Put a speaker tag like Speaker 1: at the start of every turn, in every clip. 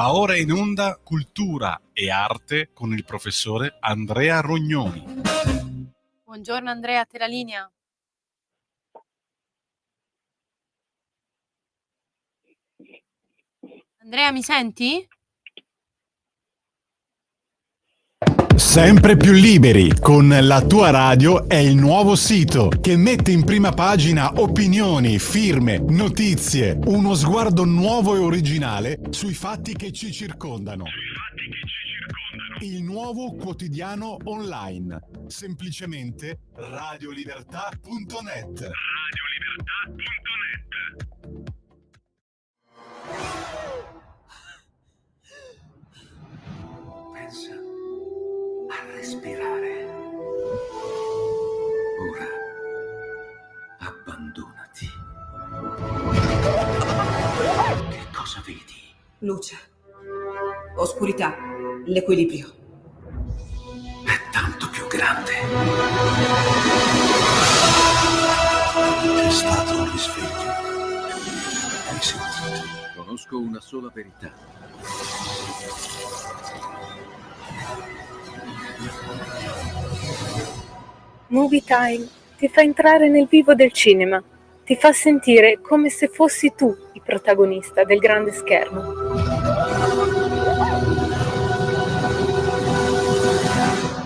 Speaker 1: Va ora in onda Cultura e Arte con il professore Andrea Rognoni.
Speaker 2: Buongiorno Andrea, a te la linea. Andrea, mi senti?
Speaker 3: Sempre più liberi con la tua radio è il nuovo sito che mette in prima pagina opinioni, firme, notizie, uno sguardo nuovo e originale sui fatti che ci circondano. Il nuovo quotidiano online, semplicemente radiolibertà.net.
Speaker 4: Pensa a respirare. Ora abbandonati. Che cosa vedi?
Speaker 5: Luce, oscurità, l'equilibrio.
Speaker 4: È tanto più grande. È stato un risveglio. Hai sentito? Conosco una sola verità.
Speaker 6: Movie Time ti fa entrare nel vivo del cinema, ti fa sentire come se fossi tu il protagonista del grande schermo.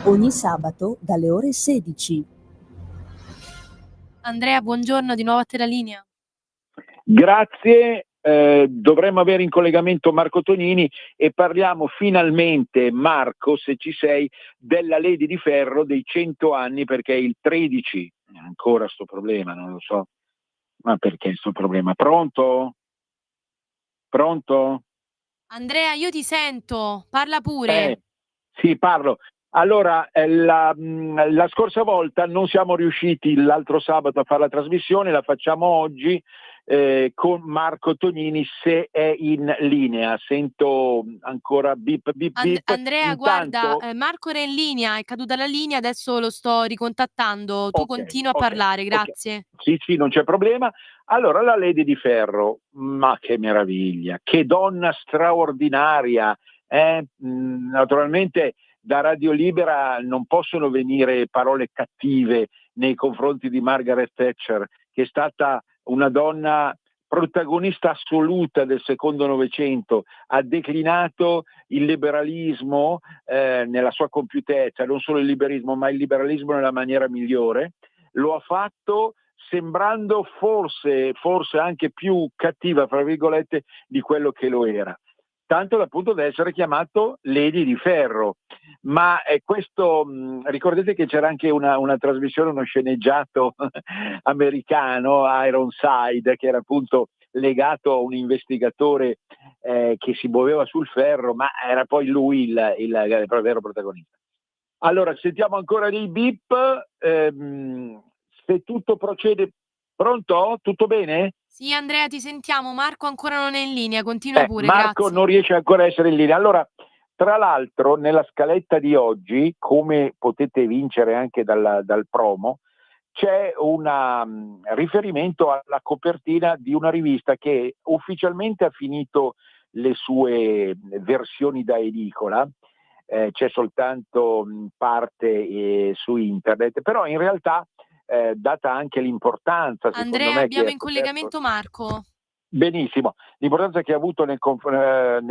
Speaker 7: Ogni sabato dalle ore 16.
Speaker 2: Andrea, buongiorno, di nuovo a te la linea.
Speaker 8: Grazie, dovremmo avere in collegamento Marco Tonini e parliamo finalmente, Marco, se ci sei, della Lady di Ferro dei 100 anni, perché è il 13, ancora sto problema, non lo so, ma perché sto problema? Pronto? Pronto?
Speaker 2: Andrea, io ti sento, parla pure.
Speaker 8: Sì, parlo. Allora, la scorsa volta non siamo riusciti l'altro sabato a fare la trasmissione, la facciamo oggi con Marco Tonini, se è in linea. Sento ancora bip bip bip.
Speaker 2: Andrea, guarda, Marco era in linea, è caduta la linea, adesso lo sto ricontattando. Tu continua a parlare, grazie.
Speaker 8: Okay. Sì, non c'è problema. Allora, la Lady di Ferro, ma che meraviglia, che donna straordinaria. Naturalmente da Radio Libera non possono venire parole cattive nei confronti di Margaret Thatcher, che è stata una donna protagonista assoluta del secondo Novecento, ha declinato il liberalismo nella sua compiutezza, non solo il liberismo, ma il liberalismo nella maniera migliore. Lo ha fatto sembrando forse anche più cattiva, fra virgolette, di quello che lo era. Tanto da punto da essere chiamato Lady di Ferro. Ma questo, ricordate che c'era anche una trasmissione, uno sceneggiato americano, Ironside, che era appunto legato a un investigatore che si muoveva sul ferro, ma era poi lui il vero protagonista. Allora, sentiamo ancora dei beep, se tutto procede. Pronto? Tutto bene?
Speaker 2: Sì, Andrea, ti sentiamo. Marco ancora non è in linea, continua pure,
Speaker 8: Marco
Speaker 2: grazie.
Speaker 8: non riesce ancora a essere in linea. Allora, tra l'altro, nella scaletta di oggi, come potete vincere anche dal promo, c'è un riferimento alla copertina di una rivista che ufficialmente ha finito le sue versioni da edicola, c'è soltanto parte su internet, però in realtà data anche l'importanza, secondo
Speaker 2: Andrea,
Speaker 8: me,
Speaker 2: abbiamo
Speaker 8: che
Speaker 2: in collegamento Marco.
Speaker 8: Benissimo, l'importanza che ha avuto nei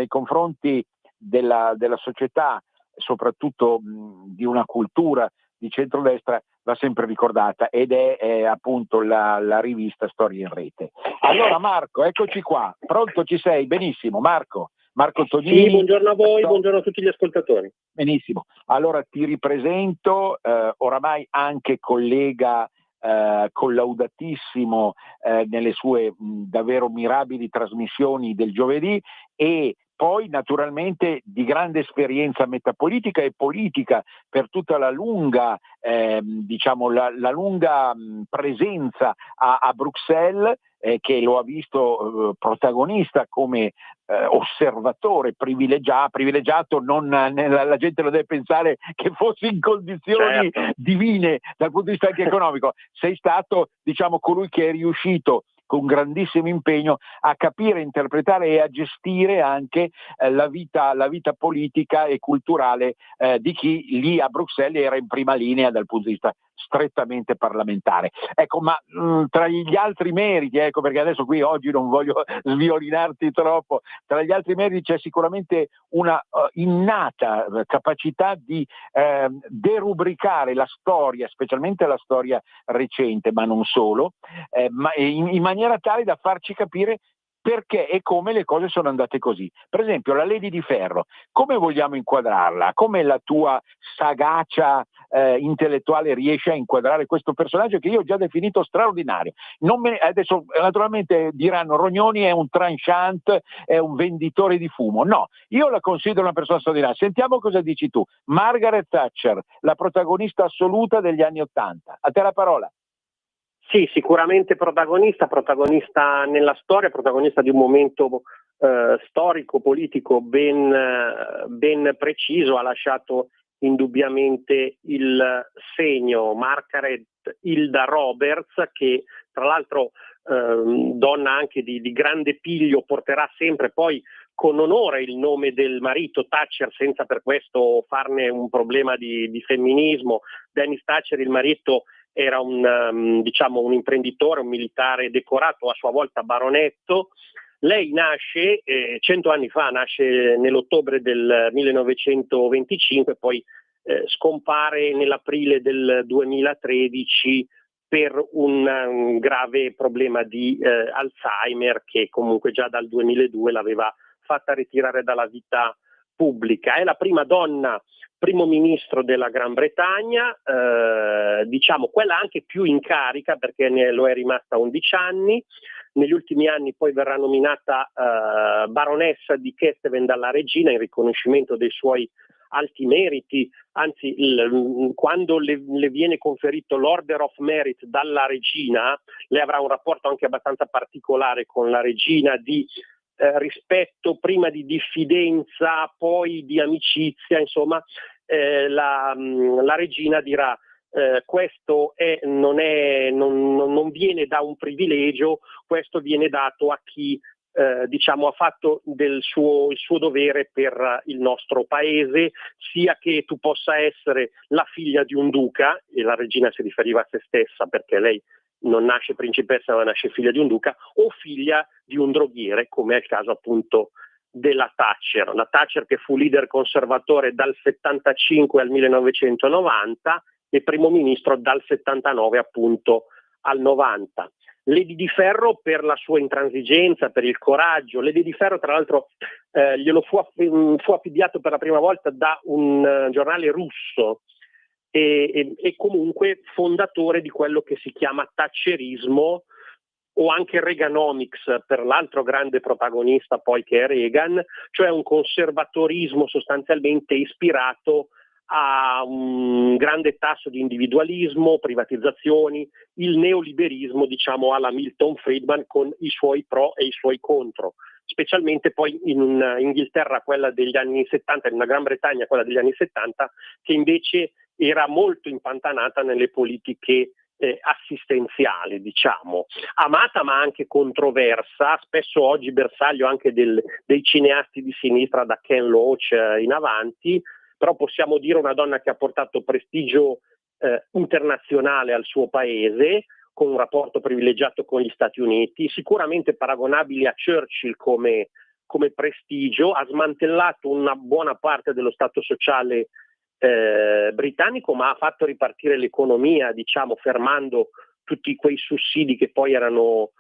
Speaker 8: confronti della società, soprattutto di una cultura di centrodestra, va sempre ricordata, ed è appunto la rivista Storie in Rete. Allora Marco, eccoci qua, pronto, ci sei? Benissimo, Marco Tonini.
Speaker 9: Sì, buongiorno a voi, buongiorno a tutti gli ascoltatori.
Speaker 8: Benissimo, allora ti ripresento, oramai anche collega collaudatissimo nelle sue davvero mirabili trasmissioni del giovedì, e poi naturalmente di grande esperienza metapolitica e politica per tutta la lunga la lunga presenza a Bruxelles, che lo ha visto protagonista come osservatore privilegiato, non la gente lo deve pensare che fosse in condizioni divine dal punto di vista anche economico. Sei stato colui che è riuscito con grandissimo impegno a capire, interpretare e a gestire anche la vita politica e culturale di chi lì a Bruxelles era in prima linea dal punto di vista strettamente parlamentare. Ecco, ma tra gli altri meriti, ecco, perché adesso qui oggi non voglio sviolinarti troppo, tra gli altri meriti c'è sicuramente una innata capacità di derubricare la storia, specialmente la storia recente, ma non solo, ma in maniera tale da farci capire perché e come le cose sono andate così. Per esempio la Lady di Ferro, come vogliamo inquadrarla? Come la tua sagacia intellettuale riesce a inquadrare questo personaggio che io ho già definito straordinario? Adesso naturalmente diranno Rognoni è un tranchant, è un venditore di fumo. No, io la considero una persona straordinaria. Sentiamo cosa dici tu. Margaret Thatcher, la protagonista assoluta degli anni '80. A te la parola.
Speaker 9: Sì, sicuramente protagonista nella storia, protagonista di un momento storico, politico ben preciso, ha lasciato indubbiamente il segno. Margaret Hilda Roberts, che tra l'altro donna anche di grande piglio, porterà sempre poi con onore il nome del marito Thatcher, senza per questo farne un problema di femminismo. Dennis Thatcher, il marito, era un imprenditore, un militare decorato, a sua volta baronetto. Lei nasce 100 anni fa, nasce nell'ottobre del 1925, poi scompare nell'aprile del 2013 per un grave problema di Alzheimer, che comunque già dal 2002 l'aveva fatta ritirare dalla vita pubblica. È la prima donna primo ministro della Gran Bretagna, quella anche più in carica, perché lo è rimasta 11 anni. Negli ultimi anni poi verrà nominata baronessa di Kesteven dalla regina in riconoscimento dei suoi alti meriti, anzi quando le viene conferito l'Order of Merit dalla regina, lei avrà un rapporto anche abbastanza particolare con la regina, di rispetto, prima di diffidenza, poi di amicizia. Insomma, la regina dirà questo non viene da un privilegio, questo viene dato a chi ha fatto il suo dovere per il nostro paese, sia che tu possa essere la figlia di un duca, e la regina si riferiva a se stessa perché lei non nasce principessa ma nasce figlia di un duca, o figlia di un droghiere, come è il caso appunto della Thatcher. La Thatcher, che fu leader conservatore dal 75 al 1990 e primo ministro dal 79 appunto al 90. Lady di Ferro per la sua intransigenza, per il coraggio. Lady di Ferro, tra l'altro, glielo fu affibbiato per la prima volta da un giornale russo, e comunque fondatore di quello che si chiama thatcherismo, o anche Reaganomics per l'altro grande protagonista poi, che è Reagan, cioè un conservatorismo sostanzialmente ispirato a un grande tasso di individualismo, privatizzazioni, il neoliberismo alla Milton Friedman, con i suoi pro e i suoi contro, specialmente poi in Inghilterra quella degli anni 70, in una Gran Bretagna quella degli anni 70, che invece era molto impantanata nelle politiche assistenziali, amata ma anche controversa, spesso oggi bersaglio anche dei cineasti di sinistra, da Ken Loach in avanti. Però possiamo dire una donna che ha portato prestigio internazionale al suo paese, con un rapporto privilegiato con gli Stati Uniti, sicuramente paragonabile a Churchill come prestigio. Ha smantellato una buona parte dello Stato sociale britannico, ma ha fatto ripartire l'economia, fermando tutti quei sussidi che poi erano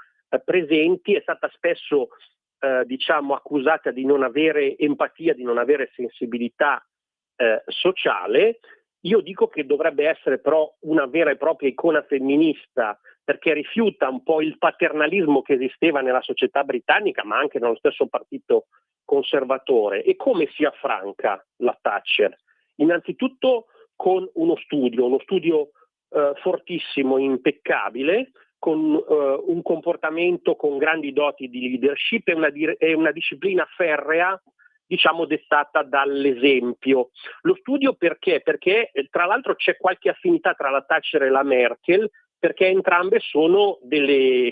Speaker 9: presenti. È stata spesso accusata di non avere empatia, di non avere sensibilità sociale. Io dico che dovrebbe essere però una vera e propria icona femminista, perché rifiuta un po' il paternalismo che esisteva nella società britannica, ma anche nello stesso partito conservatore. E come si affranca la Thatcher? Innanzitutto con uno studio fortissimo, impeccabile, con un comportamento con grandi doti di leadership e una disciplina ferrea, dettata dall'esempio. Lo studio perché? Perché tra l'altro c'è qualche affinità tra la Thatcher e la Merkel, perché entrambe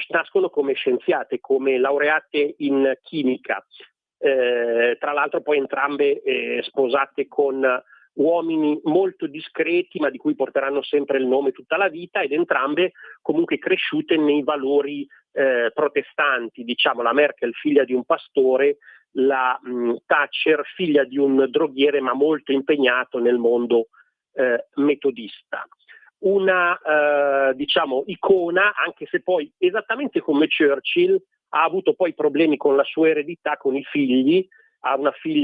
Speaker 9: nascono come scienziate, come laureate in chimica, tra l'altro poi entrambe sposate con uomini molto discreti, ma di cui porteranno sempre il nome tutta la vita, ed entrambe comunque cresciute nei valori protestanti, diciamo, la Merkel figlia di un pastore, la Thatcher figlia di un droghiere ma molto impegnato nel mondo metodista. Una diciamo icona, anche se poi esattamente come Churchill ha avuto poi problemi con la sua eredità, con i figli. Ha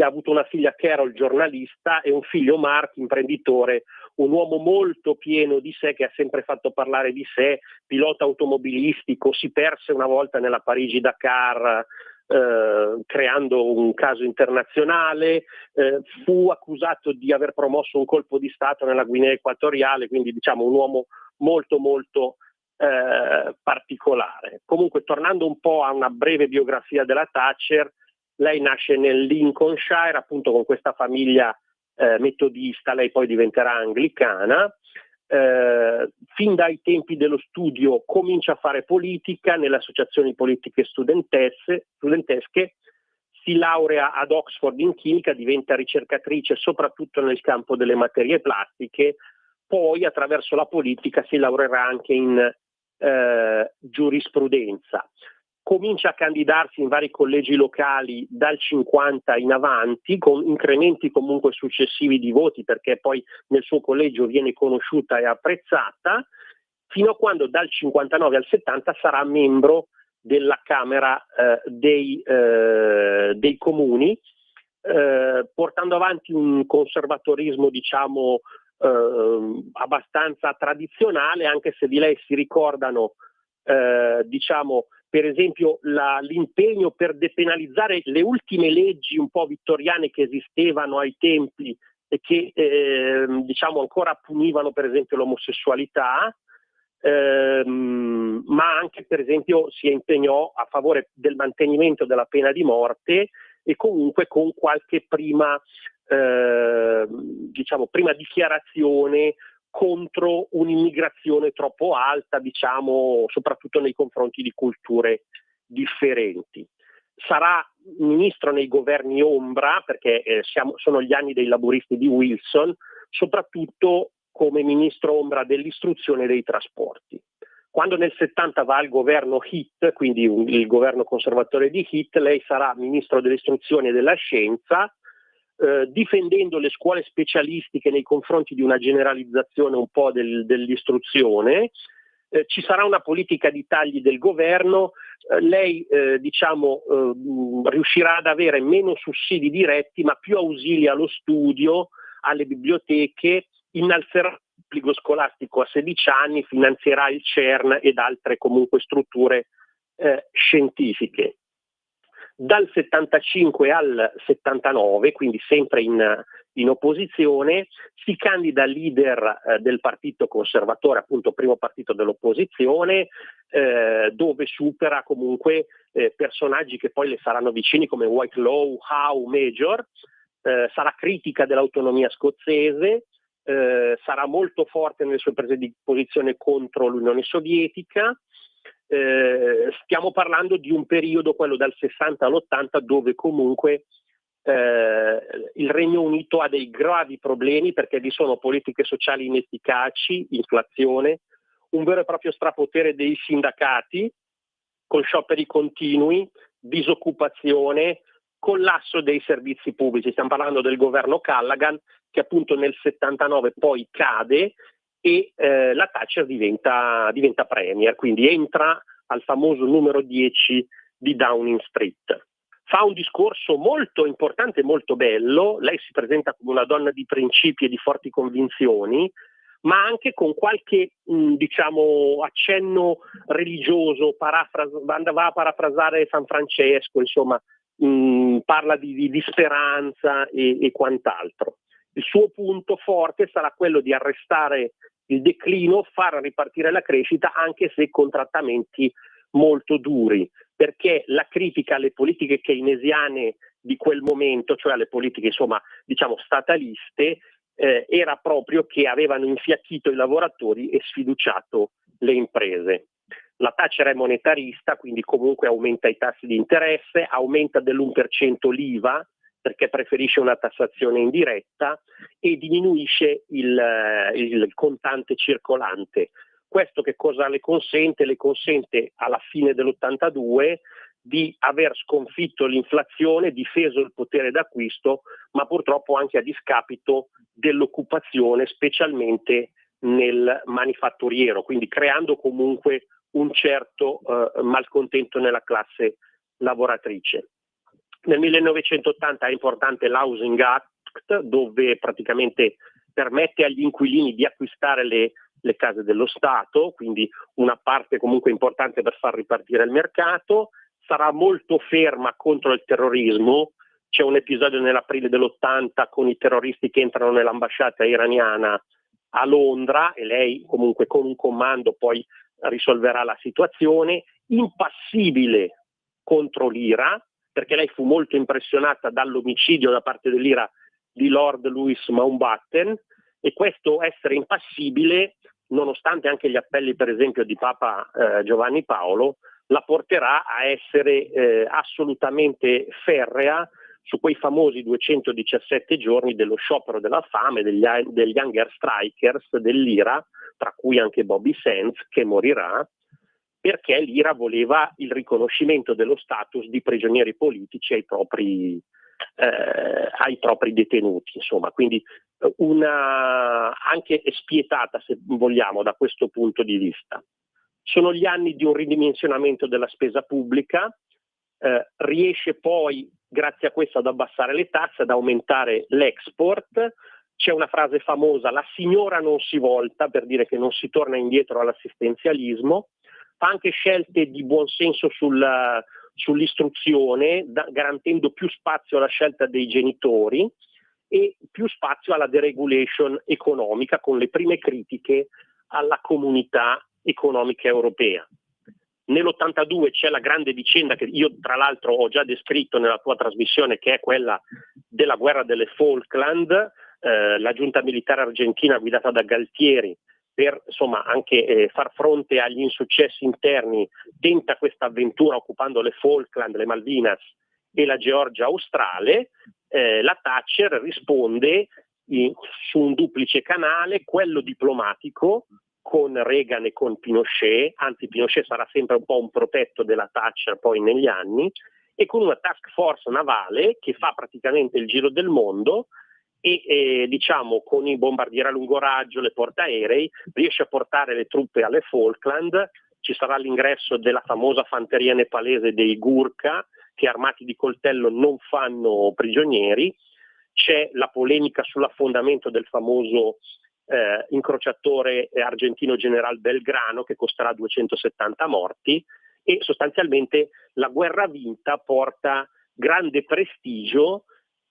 Speaker 9: avuto una figlia Carol, giornalista, e un figlio Mark, imprenditore, un uomo molto pieno di sé, che ha sempre fatto parlare di sé, pilota automobilistico, si perse una volta nella Parigi-Dakar creando un caso internazionale, fu accusato di aver promosso un colpo di Stato nella Guinea Equatoriale, quindi diciamo un uomo molto molto particolare. Comunque, tornando un po' a una breve biografia della Thatcher, lei nasce nel Lincolnshire, appunto con questa famiglia metodista, lei poi diventerà anglicana. Fin dai tempi dello studio comincia a fare politica nelle associazioni politiche studentesche, si laurea ad Oxford in chimica, diventa ricercatrice soprattutto nel campo delle materie plastiche, poi attraverso la politica si laureerà anche in giurisprudenza. Comincia a candidarsi in vari collegi locali dal 50 in avanti, con incrementi comunque successivi di voti, perché poi nel suo collegio viene conosciuta e apprezzata, fino a quando dal 59 al 70 sarà membro della Camera dei Comuni, portando avanti un conservatorismo, diciamo, abbastanza tradizionale, anche se di lei si ricordano diciamo, per esempio l'impegno per depenalizzare le ultime leggi un po' vittoriane che esistevano ai tempi e che diciamo ancora punivano per esempio l'omosessualità, ma anche per esempio si impegnò a favore del mantenimento della pena di morte, e comunque con qualche prima dichiarazione contro un'immigrazione troppo alta, diciamo, soprattutto nei confronti di culture differenti. Sarà ministro nei governi ombra, perché sono gli anni dei laburisti di Wilson, soprattutto come ministro ombra dell'istruzione e dei trasporti. Quando nel 70 va al governo Heath, quindi il governo conservatore di Heath, lei sarà ministro dell'istruzione e della scienza, difendendo le scuole specialistiche nei confronti di una generalizzazione un po' dell'istruzione. Ci sarà una politica di tagli del governo, lei riuscirà ad avere meno sussidi diretti ma più ausili allo studio, alle biblioteche, innalzerà l'obbligo scolastico a 16 anni, finanzierà il CERN ed altre comunque strutture scientifiche. Dal 75 al 79, quindi sempre in opposizione, si candida leader del partito conservatore, appunto primo partito dell'opposizione, dove supera comunque personaggi che poi le saranno vicini come Whitelaw, Howe, Major, sarà critica dell'autonomia scozzese, sarà molto forte nelle sue prese di posizione contro l'Unione Sovietica. Stiamo parlando di un periodo, quello dal 60 all'80, dove comunque il Regno Unito ha dei gravi problemi, perché vi sono politiche sociali inefficaci, inflazione, un vero e proprio strapotere dei sindacati, con scioperi continui, disoccupazione, collasso dei servizi pubblici. Stiamo parlando del governo Callaghan, che appunto nel 79 poi cade, e la Thatcher diventa premier, quindi entra al famoso numero 10 di Downing Street. Fa un discorso molto importante e molto bello, lei si presenta come una donna di principi e di forti convinzioni, ma anche con qualche accenno religioso, va a parafrasare San Francesco, insomma, parla di speranza e quant'altro. Il suo punto forte sarà quello di arrestare il declino, far ripartire la crescita, anche se con trattamenti molto duri, perché la critica alle politiche keynesiane di quel momento, cioè alle politiche stataliste, era proprio che avevano infiacchito i lavoratori e sfiduciato le imprese. La Thatcher è monetarista, quindi comunque aumenta i tassi di interesse, aumenta dell'1% l'IVA perché preferisce una tassazione indiretta e diminuisce il contante circolante. Questo che cosa le consente? Le consente alla fine dell'82 di aver sconfitto l'inflazione, difeso il potere d'acquisto, ma purtroppo anche a discapito dell'occupazione, specialmente nel manifatturiero, quindi creando comunque un certo malcontento nella classe lavoratrice. Nel 1980 è importante l'Housing Act, dove praticamente permette agli inquilini di acquistare le case dello Stato, quindi una parte comunque importante per far ripartire il mercato. Sarà molto ferma contro il terrorismo. C'è un episodio nell'aprile dell'80 con i terroristi che entrano nell'ambasciata iraniana a Londra e lei comunque con un comando poi risolverà la situazione. Impassibile contro l'IRA, perché lei fu molto impressionata dall'omicidio da parte dell'IRA di Lord Louis Mountbatten, e questo essere impassibile, nonostante anche gli appelli per esempio di Papa Giovanni Paolo, la porterà a essere assolutamente ferrea su quei famosi 217 giorni dello sciopero della fame degli hunger strikers dell'IRA, tra cui anche Bobby Sands, che morirà, perché l'IRA voleva il riconoscimento dello status di prigionieri politici ai propri detenuti, insomma, quindi anche spietata, se vogliamo, da questo punto di vista. Sono gli anni di un ridimensionamento della spesa pubblica, riesce poi, grazie a questo, ad abbassare le tasse, ad aumentare l'export. C'è una frase famosa: la signora non si volta, per dire che non si torna indietro all'assistenzialismo. Fa anche scelte di buonsenso sull'istruzione, garantendo più spazio alla scelta dei genitori e più spazio alla deregulation economica, con le prime critiche alla comunità economica europea. Nell'82 c'è la grande vicenda che io tra l'altro ho già descritto nella tua trasmissione, che è quella della guerra delle Falkland. La giunta militare argentina guidata da Galtieri, per insomma anche far fronte agli insuccessi interni, tenta questa avventura occupando le Falkland, le Malvinas e la Georgia australe. La Thatcher risponde su un duplice canale, quello diplomatico con Reagan e con Pinochet, anzi Pinochet sarà sempre un po' un protetto della Thatcher poi negli anni, e con una task force navale che fa praticamente il giro del mondo e diciamo con i bombardieri a lungo raggio, le portaerei, riesce a portare le truppe alle Falkland. Ci sarà l'ingresso della famosa fanteria nepalese dei Gurkha, che armati di coltello non fanno prigionieri. C'è la polemica sull'affondamento del famoso incrociatore argentino General Belgrano, che costerà 270 morti, e sostanzialmente la guerra vinta porta grande prestigio,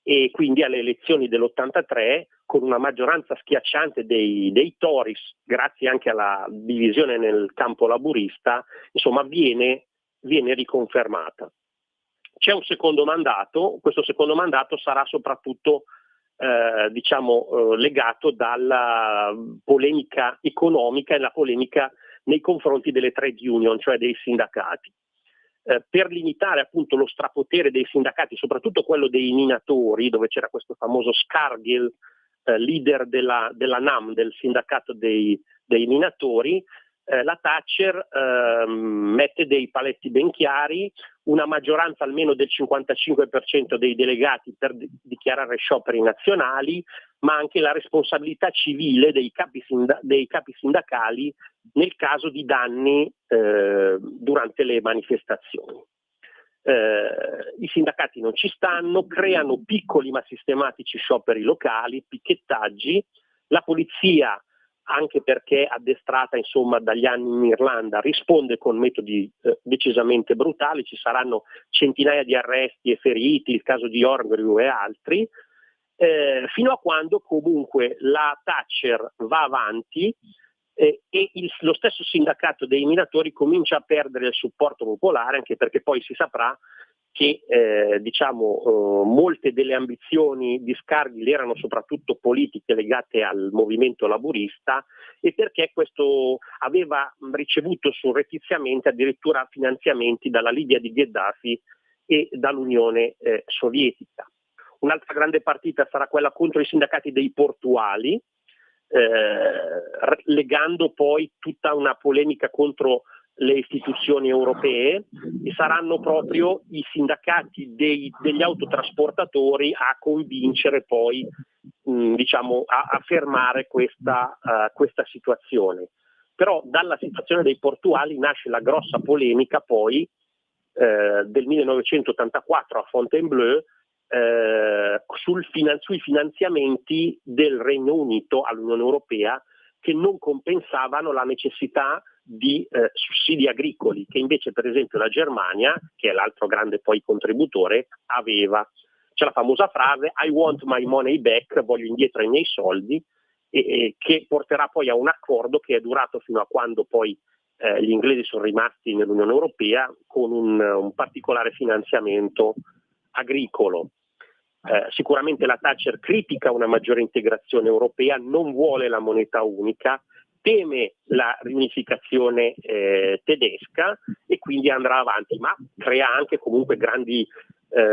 Speaker 9: e quindi alle elezioni dell'83, con una maggioranza schiacciante dei Tories, grazie anche alla divisione nel campo laburista, insomma viene riconfermata. C'è un secondo mandato. Questo secondo mandato sarà soprattutto legato dalla polemica economica e la polemica nei confronti delle trade union, cioè dei sindacati. Per limitare appunto lo strapotere dei sindacati, soprattutto quello dei minatori, dove c'era questo famoso Scargill, leader della NAM, del sindacato dei minatori, la Thatcher mette dei paletti ben chiari, una maggioranza almeno del 55% dei delegati per dichiarare scioperi nazionali, ma anche la responsabilità civile dei capi sindacali nel caso di danni durante le manifestazioni. I sindacati non ci stanno, creano piccoli ma sistematici scioperi locali, picchettaggi. La polizia, anche perché addestrata insomma dagli anni in Irlanda, risponde con metodi decisamente brutali. Ci saranno centinaia di arresti e feriti, il caso di Orgrew e altri, fino a quando comunque la Thatcher va avanti e lo stesso sindacato dei minatori comincia a perdere il supporto popolare, anche perché poi si saprà che molte delle ambizioni di Scargill erano soprattutto politiche legate al movimento laburista, e perché questo aveva ricevuto surrettiziamente addirittura finanziamenti dalla Libia di Gheddafi e dall'Unione Sovietica. Un'altra grande partita sarà quella contro i sindacati dei portuali, legando poi tutta una polemica contro le istituzioni europee, e saranno proprio i sindacati degli autotrasportatori a convincere poi a fermare questa situazione. Però dalla situazione dei portuali nasce la grossa polemica poi del 1984 a Fontainebleau sui finanziamenti del Regno Unito all'Unione Europea, che non compensavano la necessità di sussidi agricoli che invece per esempio la Germania, che è l'altro grande poi contributore, aveva. C'è la famosa frase "I want my money back", voglio indietro i miei soldi, che porterà poi a un accordo che è durato fino a quando poi gli inglesi sono rimasti nell'Unione Europea, con un particolare finanziamento agricolo. Sicuramente la Thatcher critica una maggiore integrazione europea, non vuole la moneta unica, teme la riunificazione tedesca e quindi andrà avanti, ma crea anche comunque grandi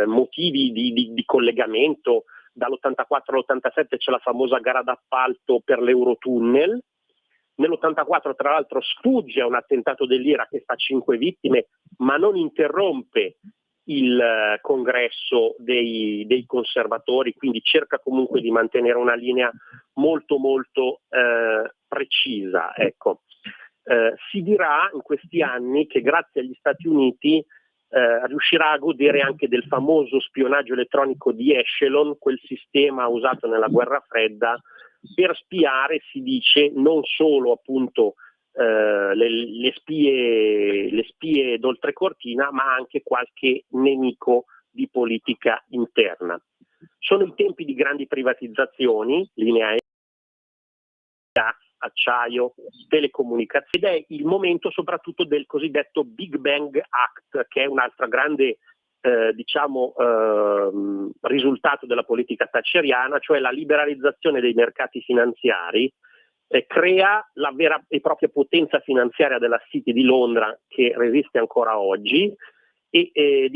Speaker 9: motivi di collegamento. Dall'84 all'87 c'è la famosa gara d'appalto per l'Eurotunnel. Nell'84 tra l'altro sfugge a un attentato dell'IRA che fa 5 vittime, ma non interrompe il congresso dei conservatori, quindi cerca comunque di mantenere una linea molto molto precisa. Ecco. Si dirà in questi anni che grazie agli Stati Uniti riuscirà a godere anche del famoso spionaggio elettronico di Echelon, quel sistema usato nella guerra fredda per spiare, si dice, non solo appunto le spie d'oltrecortina, ma anche qualche nemico di politica interna. Sono i tempi di grandi privatizzazioni, linea gas, acciaio, telecomunicazioni, ed è il momento soprattutto del cosiddetto Big Bang Act, che è un'altra grande risultato della politica thatcheriana, cioè la liberalizzazione dei mercati finanziari. Crea la vera e propria potenza finanziaria della City di Londra, che resiste ancora oggi, e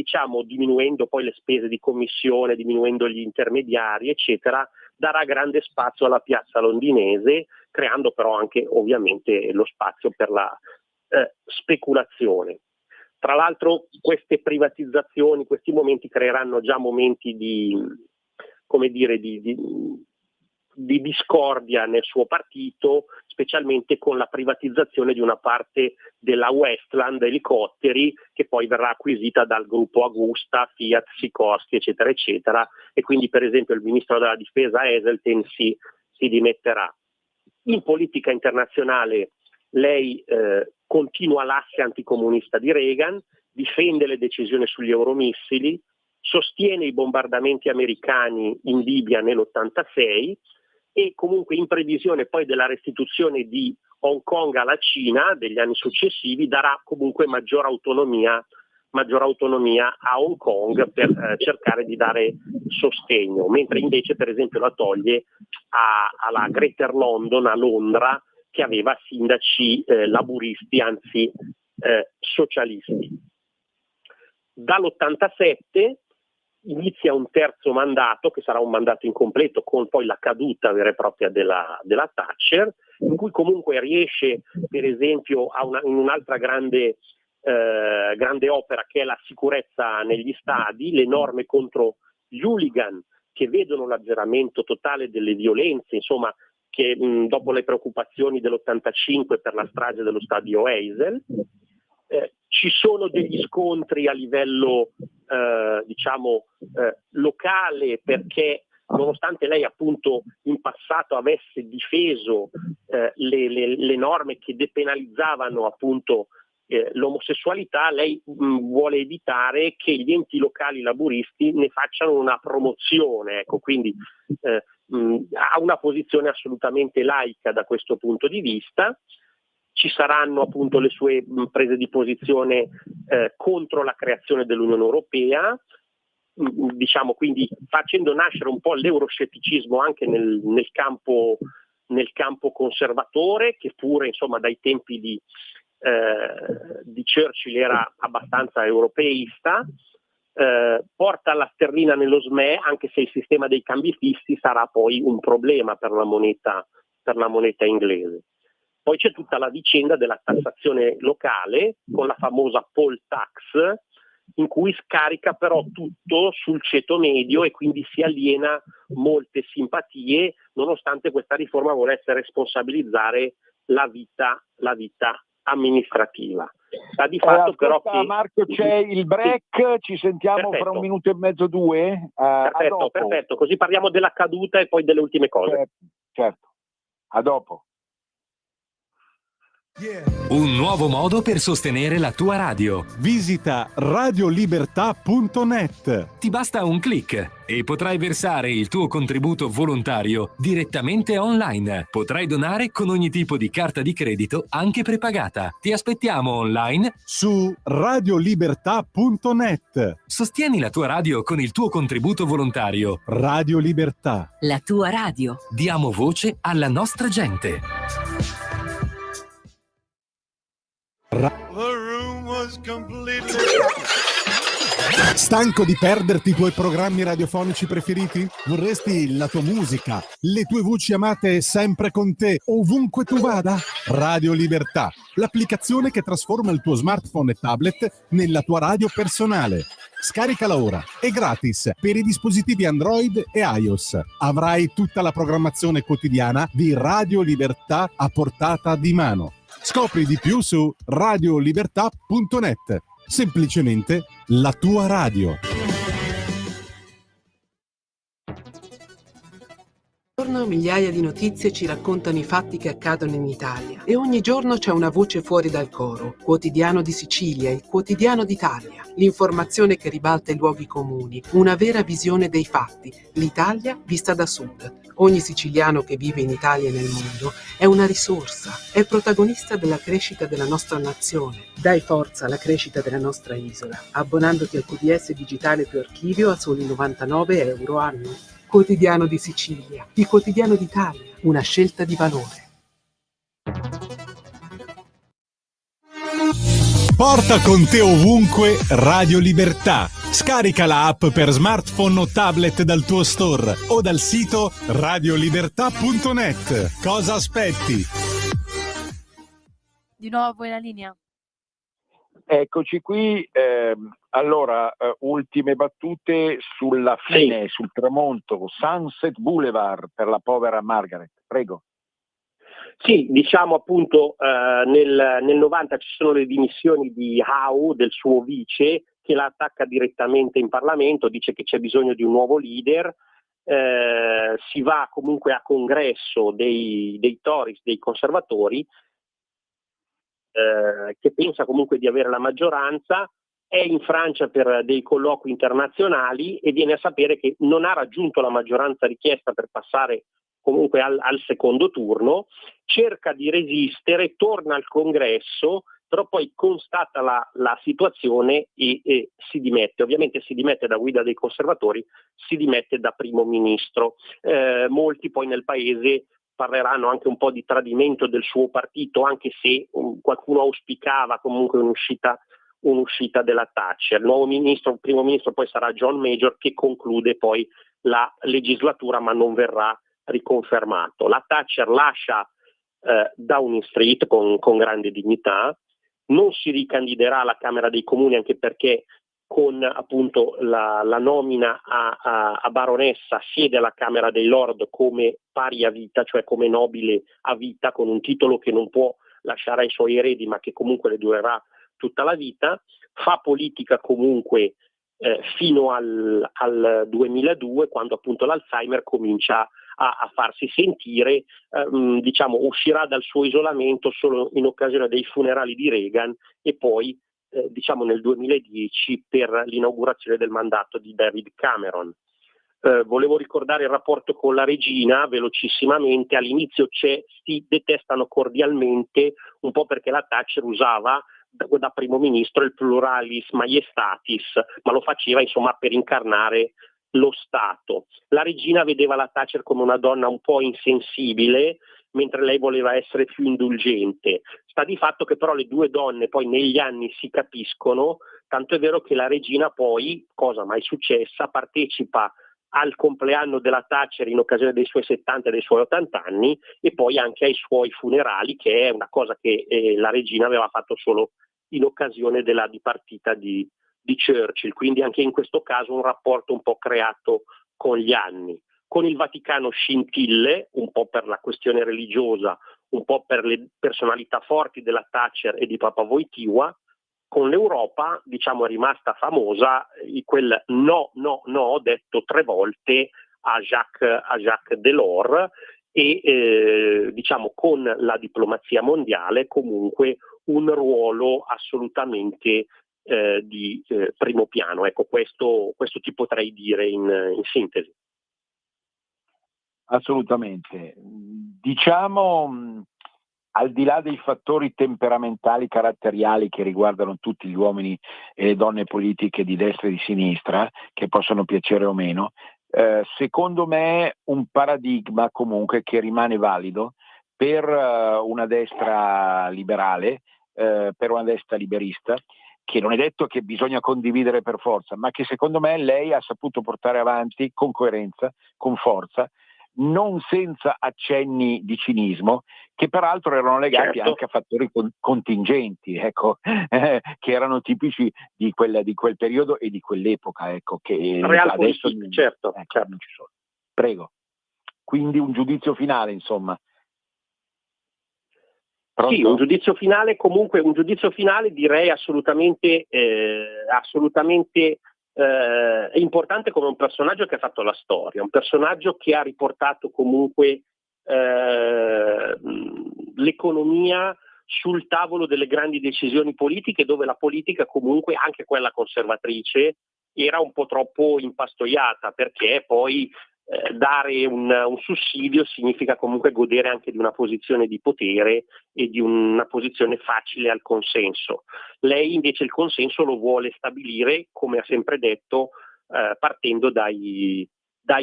Speaker 9: diminuendo poi le spese di commissione, diminuendo gli intermediari, eccetera, darà grande spazio alla piazza londinese, creando però anche ovviamente lo spazio per la speculazione. Tra l'altro queste privatizzazioni, questi momenti creeranno già momenti di discordia nel suo partito, specialmente con la privatizzazione di una parte della Westland elicotteri, che poi verrà acquisita dal gruppo Agusta, Fiat, Sikorsky, eccetera, eccetera, e quindi per esempio il ministro della difesa Heseltine si dimetterà. In politica internazionale lei continua l'asse anticomunista di Reagan, difende le decisioni sugli euromissili, sostiene i bombardamenti americani in Libia nell'86 e comunque in previsione poi della restituzione di Hong Kong alla Cina degli anni successivi darà comunque maggior autonomia a Hong Kong per cercare di dare sostegno, mentre invece per esempio la toglie alla Greater London a Londra, che aveva sindaci laburisti, anzi socialisti. Dall'87 inizia un terzo mandato, che sarà un mandato incompleto, con poi la caduta vera e propria della Thatcher, in cui comunque riesce per esempio in un'altra grande opera, che è la sicurezza negli stadi, le norme contro gli hooligan, che vedono l'azzeramento totale delle violenze, insomma, che dopo le preoccupazioni dell'85 per la strage dello stadio Heysel. Ci sono degli scontri a livello locale, perché nonostante lei appunto in passato avesse difeso le norme che depenalizzavano appunto l'omosessualità, lei vuole evitare che gli enti locali laburisti ne facciano una promozione, ecco, quindi ha una posizione assolutamente laica da questo punto di vista. ci saranno appunto le sue prese di posizione contro la creazione dell'Unione Europea, diciamo, quindi facendo nascere un po' l'euroscetticismo anche nel campo conservatore, che pure insomma dai tempi di Churchill era abbastanza europeista. Porta la sterlina nello SME, anche se il sistema dei cambi fissi sarà poi un problema per la moneta inglese. Poi c'è tutta la vicenda della tassazione locale con la famosa poll tax, in cui scarica però tutto sul ceto medio e quindi si aliena molte simpatie, nonostante questa riforma volesse responsabilizzare la vita amministrativa. Sta di fatto però che
Speaker 8: Marco, c'è il break, sì. Ci sentiamo fra 1 minuto e mezzo, 2.
Speaker 9: Perfetto, così parliamo della caduta e poi delle ultime cose.
Speaker 8: Certo. A dopo.
Speaker 10: Un nuovo modo per sostenere la tua radio.
Speaker 3: Visita radiolibertà.net.
Speaker 10: Ti basta un click e potrai versare il tuo contributo volontario direttamente online. Potrai donare con ogni tipo di carta di credito, anche prepagata. Ti aspettiamo online
Speaker 3: su radiolibertà.net.
Speaker 10: Sostieni la tua radio con il tuo contributo volontario.
Speaker 3: Radio Libertà.
Speaker 7: La tua radio.
Speaker 10: Diamo voce alla nostra gente.
Speaker 3: Stanco di perderti i tuoi programmi radiofonici preferiti? Vorresti la tua musica, le tue voci amate sempre con te, ovunque tu vada? Radio Libertà, l'applicazione che trasforma il tuo smartphone e tablet nella tua radio personale. Scaricala ora, è gratis per i dispositivi Android e iOS. Avrai tutta la programmazione quotidiana di Radio Libertà a portata di mano. Scopri di più su radiolibertà.net. Semplicemente la tua radio.
Speaker 11: Ogni giorno migliaia di notizie ci raccontano i fatti che accadono in Italia e ogni giorno c'è una voce fuori dal coro. Quotidiano di Sicilia, il quotidiano d'Italia. L'informazione che ribalta i luoghi comuni, una vera visione dei fatti. L'Italia vista da sud. Ogni siciliano che vive in Italia e nel mondo è una risorsa, è protagonista della crescita della nostra nazione. Dai forza alla crescita della nostra isola, abbonandoti al QDS digitale più archivio a soli 99 euro annuo. Quotidiano di Sicilia, il quotidiano d'Italia, una scelta di valore.
Speaker 3: Porta con te ovunque Radio Libertà. Scarica la app per smartphone o tablet dal tuo store o dal sito radiolibertà.net. Cosa aspetti?
Speaker 2: Di nuovo in linea.
Speaker 8: Eccoci qui. Allora, ultime battute sulla fine, sul tramonto, Sunset Boulevard per la povera Margaret. Prego.
Speaker 9: Sì, diciamo appunto nel 90 ci sono le dimissioni di Howe, del suo vice, che la attacca direttamente in Parlamento, dice che c'è bisogno di un nuovo leader, si va comunque a congresso dei Tories, dei conservatori, che pensa comunque di avere la maggioranza, è in Francia per dei colloqui internazionali e viene a sapere che non ha raggiunto la maggioranza richiesta per passare comunque al secondo turno, cerca di resistere, torna al congresso, però poi constata la situazione e si dimette. Ovviamente si dimette da guida dei conservatori, si dimette da primo ministro. Molti poi nel paese parleranno anche un po' di tradimento del suo partito, anche se qualcuno auspicava comunque un'uscita della Thatcher. Il primo ministro poi sarà John Major, che conclude poi la legislatura ma non verrà riconfermato. La Thatcher lascia Downing Street con grande dignità, non si ricandiderà alla Camera dei Comuni, anche perché con appunto la nomina a baronessa siede alla Camera dei Lord come pari a vita, cioè come nobile a vita, con un titolo che non può lasciare ai suoi eredi ma che comunque le durerà tutta la vita. Fa politica comunque fino al 2002, quando appunto l'Alzheimer comincia a farsi sentire. Diciamo uscirà dal suo isolamento solo in occasione dei funerali di Reagan e poi diciamo nel 2010 per l'inaugurazione del mandato di David Cameron. Volevo ricordare il rapporto con la regina velocissimamente. All'inizio si detestano cordialmente, un po' perché la Thatcher usava da primo ministro il pluralis majestatis, ma lo faceva insomma per incarnare lo Stato. La regina vedeva la Thatcher come una donna un po' insensibile, mentre lei voleva essere più indulgente. Sta di fatto che però le due donne poi negli anni si capiscono, tanto è vero che la regina poi, cosa mai successa, partecipa al compleanno della Thatcher in occasione dei suoi 70 e dei suoi 80 anni e poi anche ai suoi funerali, che è una cosa che la regina aveva fatto solo in occasione della dipartita di Churchill, quindi anche in questo caso un rapporto un po' creato con gli anni. Con il Vaticano scintille, un po' per la questione religiosa, un po' per le personalità forti della Thatcher e di Papa Wojtyła. Con l'Europa, diciamo, è rimasta famosa quel no detto 3 volte a Jacques Delors e diciamo con la diplomazia mondiale comunque un ruolo assolutamente di primo piano. Ecco, questo ti potrei dire in sintesi.
Speaker 8: Assolutamente. Diciamo, al di là dei fattori temperamentali, caratteriali che riguardano tutti gli uomini e le donne politiche di destra e di sinistra, che possono piacere o meno, secondo me un paradigma comunque che rimane valido per una destra liberale, per una destra liberista, che non è detto che bisogna condividere per forza, ma che secondo me lei ha saputo portare avanti con coerenza, con forza, non senza accenni di cinismo, che peraltro erano legati anche a fattori contingenti, ecco, che erano tipici di quel periodo e di quell'epoca, ecco, che adesso non ci sono. Prego. Quindi un giudizio finale, insomma. Pronto?
Speaker 9: Sì, un giudizio finale, comunque un giudizio finale direi assolutamente è importante come un personaggio che ha fatto la storia, un personaggio che ha riportato comunque l'economia sul tavolo delle grandi decisioni politiche, dove la politica comunque, anche quella conservatrice, era un po' troppo impastoiata, perché poi dare un sussidio significa comunque godere anche di una posizione di potere e di una posizione facile al consenso. Lei invece il consenso lo vuole stabilire, come ha sempre detto, partendo dai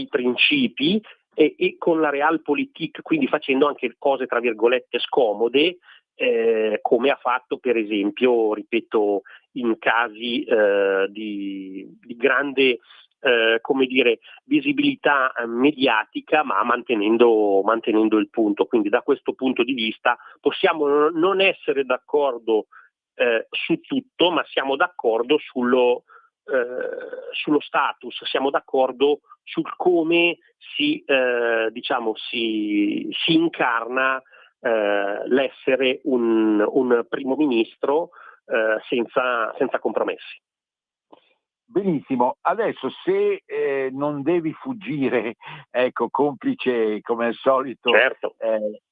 Speaker 9: principi e con la realpolitik, quindi facendo anche cose tra virgolette scomode, come ha fatto per esempio, ripeto, in casi di grande come dire, visibilità mediatica, ma mantenendo il punto. Quindi da questo punto di vista possiamo non essere d'accordo su tutto, ma siamo d'accordo sullo status, siamo d'accordo sul come si incarna l'essere un primo ministro senza compromessi.
Speaker 8: Benissimo, adesso se non devi fuggire, ecco, complice come al solito,
Speaker 9: certo,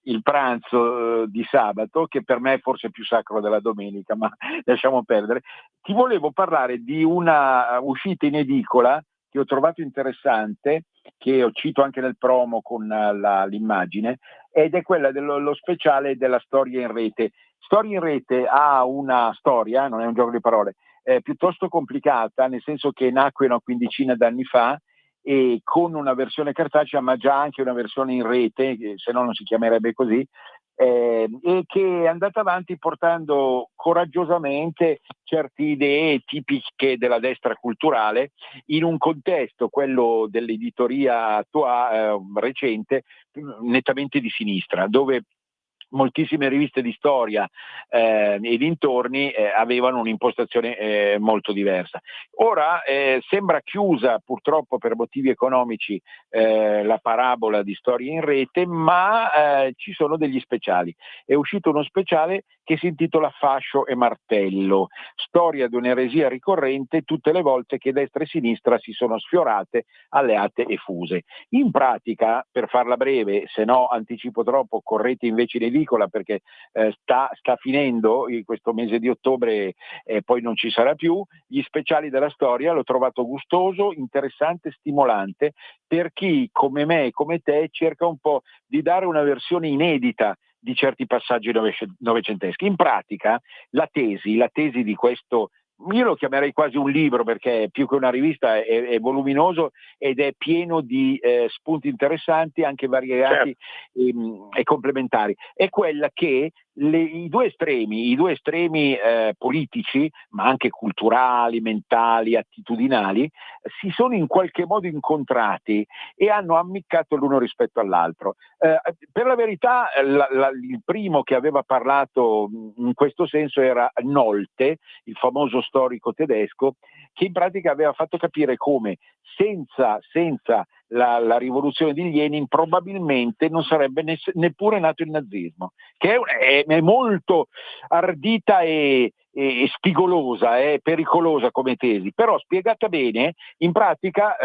Speaker 8: il pranzo di sabato, che per me è forse più sacro della domenica, ma lasciamo perdere, ti volevo parlare di una uscita in edicola che ho trovato interessante, che ho cito anche nel promo con l'immagine, ed è quella dello speciale della Storia in Rete. Storia in Rete ha una storia, non è un gioco di parole, piuttosto complicata, nel senso che nacque una quindicina d'anni fa e con una versione cartacea, ma già anche una versione in rete, se no non si chiamerebbe così, e che è andata avanti portando coraggiosamente certe idee tipiche della destra culturale in un contesto, quello dell'editoria recente, nettamente di sinistra, dove moltissime riviste di storia e dintorni avevano un'impostazione molto diversa. Ora sembra chiusa purtroppo per motivi economici la parabola di Storia in Rete, ma ci sono degli speciali. È uscito uno speciale che si intitola Fascio e Martello, storia di un'eresia ricorrente tutte le volte che destra e sinistra si sono sfiorate, alleate e fuse. In pratica, per farla breve, se no anticipo troppo, correte invece in edicola, edicola perché sta finendo questo mese di ottobre e poi non ci sarà più. Gli speciali della storia l'ho trovato gustoso, interessante, stimolante per chi come me e come te cerca un po' di dare una versione inedita di certi passaggi novecenteschi. In pratica la tesi di questo, io lo chiamerei quasi un libro perché più che una rivista è voluminoso ed è pieno di spunti interessanti, anche variegati, certo, e complementari. È quella che i due estremi politici, ma anche culturali, mentali, attitudinali, si sono in qualche modo incontrati e hanno ammiccato l'uno rispetto all'altro. Per la verità, il primo che aveva parlato in questo senso era Nolte, il famoso storico tedesco, che in pratica aveva fatto capire come senza la rivoluzione di Lenin probabilmente non sarebbe neppure nato il nazismo, che è molto ardita e spigolosa, è pericolosa come tesi, però spiegata bene, in pratica,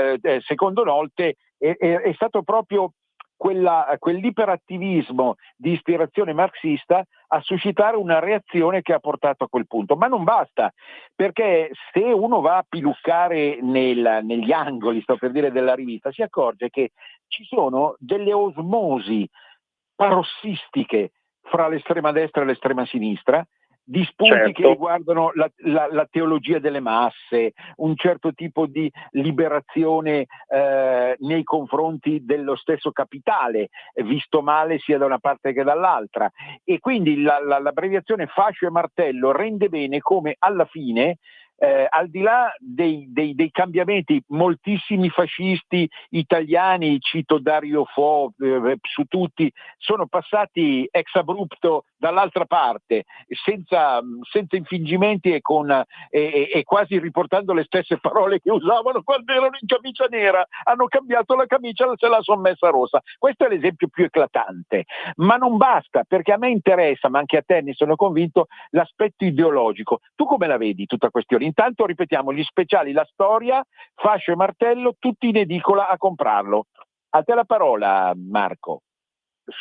Speaker 8: secondo Nolte, è stato proprio quell'iperattivismo di ispirazione marxista a suscitare una reazione che ha portato a quel punto. Ma non basta, perché se uno va a piluccare negli angoli, sto per dire, della rivista, si accorge che ci sono delle osmosi parossistiche fra l'estrema destra e l'estrema sinistra, di spunti, certo, che riguardano la teologia delle masse, un certo tipo di liberazione nei confronti dello stesso capitale, visto male sia da una parte che dall'altra. E quindi l'abbreviazione fascio e martello rende bene come alla fine, al di là dei cambiamenti, moltissimi fascisti italiani, cito Dario Fo, su tutti, sono passati ex abrupto dall'altra parte, senza infingimenti e quasi riportando le stesse parole che usavano quando erano in camicia nera. Hanno cambiato la camicia, se la sono messa rossa. Questo è l'esempio più eclatante, ma non basta, perché a me interessa, ma anche a te, ne sono convinto, l'aspetto ideologico. Tu come la vedi tutta questione? Intanto ripetiamo, gli speciali, la storia, fascio e martello, tutti in edicola a comprarlo. A te la parola, Marco.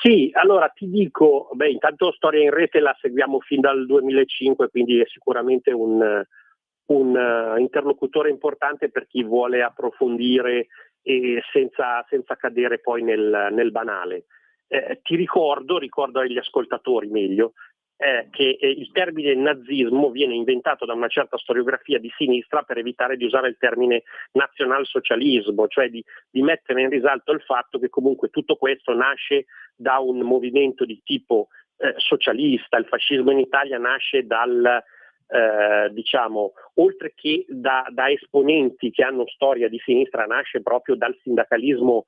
Speaker 9: Sì, allora ti dico, intanto Storia in Rete la seguiamo fin dal 2005, quindi è sicuramente un interlocutore importante per chi vuole approfondire e senza cadere poi nel banale. Ti ricordo agli ascoltatori meglio, che il termine nazismo viene inventato da una certa storiografia di sinistra per evitare di usare il termine nazionalsocialismo, cioè di mettere in risalto il fatto che comunque tutto questo nasce da un movimento di tipo socialista. Il fascismo in Italia nasce oltre che da esponenti che hanno storia di sinistra, nasce proprio dal sindacalismo